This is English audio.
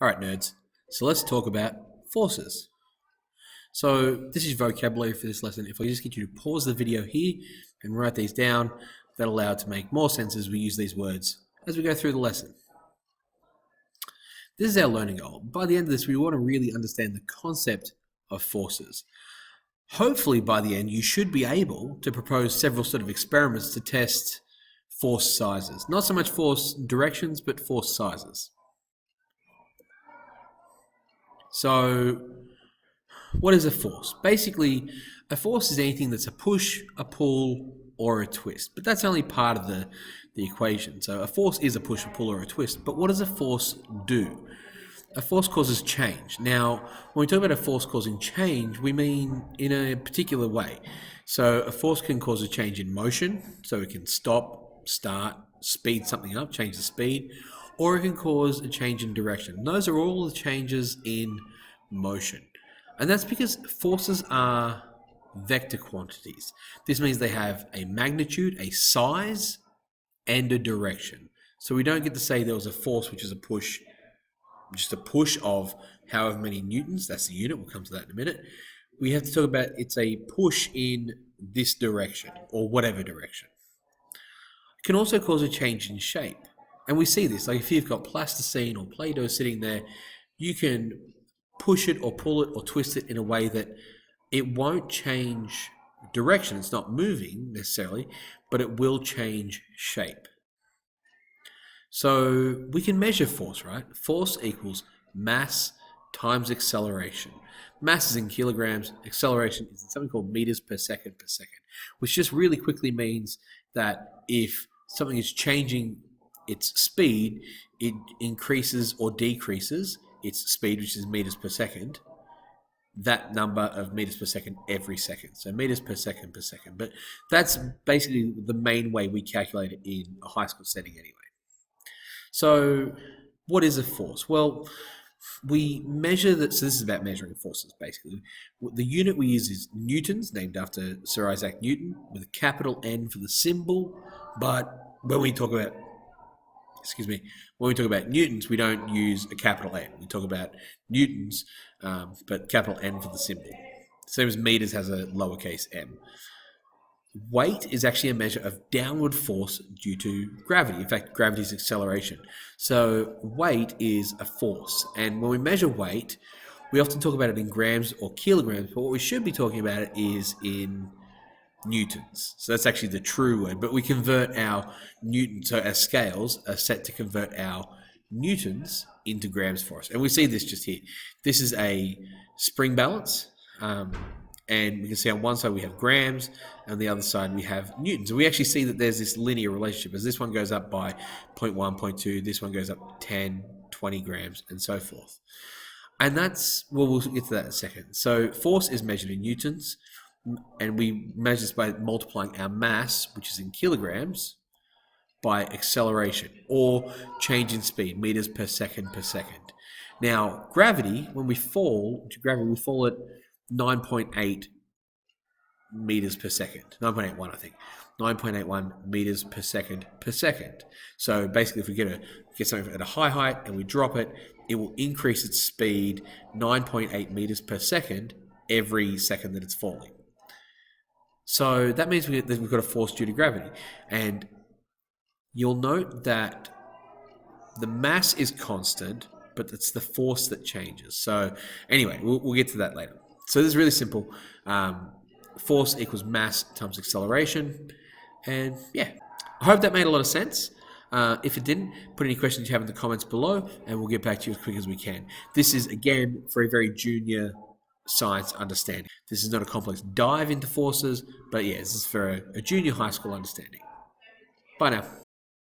Alright nerds, so let's talk about forces. So this is vocabulary for this lesson. If I just get you to pause the video here and write these down, that'll allow it to make more sense as we use these words as we go through the lesson. This is our learning goal. By the end of this, we want to really understand the concept of forces. Hopefully by the end, you should be able to propose several sort of experiments to test force sizes. Not so much force directions, but force sizes. So what is a force? Basically, a force is anything that's a push, a pull, or a twist. But that's only part of the equation. So a force is a push, a pull, or a twist. But what does a force do? A force causes change. Now, when we talk about a force causing change, we mean in a particular way. So a force can cause a change in motion, so it can stop, start, speed something up, change the speed, or it can cause a change in direction. Those are all the changes in motion. And that's because forces are vector quantities. This means they have a magnitude, a size, and a direction. So we don't get to say there was a force which is a push, just a push of however many newtons, that's the unit, we'll come to that in a minute. We have to talk about it's a push in this direction, or whatever direction. It can also cause a change in shape. And we see this, like if you've got plasticine or Play-Doh sitting there, you can push it or pull it or twist it in a way that it won't change direction. It's not moving necessarily, but it will change shape. So we can measure force, right? Force equals mass times acceleration. Mass is in kilograms, acceleration is in something called meters per second, which just really quickly means that if something is changing its speed, it increases or decreases its speed, which is meters per second, that number of meters per second every second. So meters per second. But that's basically the main way we calculate it in a high school setting anyway. So what is a force? Well, we measure that, so this is about measuring forces basically. The unit we use is newtons, named after Sir Isaac Newton, with a capital N for the symbol. But when we talk about newtons, we don't use a capital N. We talk about newtons, but capital N for the symbol. Same as meters has a lowercase m. Weight is actually a measure of downward force due to gravity. In fact, gravity is acceleration. So weight is a force. And when we measure weight, we often talk about it in grams or kilograms, but what we should be talking about it is in newtons. So that's actually the true word, but we convert our newtons, so our scales are set to convert our newtons into grams for us. And we see this just here. This is a spring balance, and we can see on one side we have grams, and on the other side we have newtons. And we actually see that there's this linear relationship. As this one goes up by 0.1, 0.2, this one goes up 10, 20 grams, and so forth. And that's, well, we'll get to that in a second. So force is measured in newtons, and we measure this by multiplying our mass, which is in kilograms, by acceleration, or change in speed, meters per second. Now, gravity, when we fall to gravity, we fall at 9.8 meters per second. 9.81, I think. 9.81 meters per second. So basically, if we get something at a high height and we drop it, it will increase its speed 9.8 meters per second every second that it's falling. So that means we've got a force due to gravity. And you'll note that the mass is constant, but it's the force that changes. So anyway, we'll get to that later. So this is really simple. Force equals mass times acceleration. And yeah, I hope that made a lot of sense. If it didn't, put any questions you have in the comments below, and we'll get back to you as quick as we can. This is, again, for a very junior science understanding. This is not a complex dive into forces, but yeah, this is for a junior high school understanding. Bye now.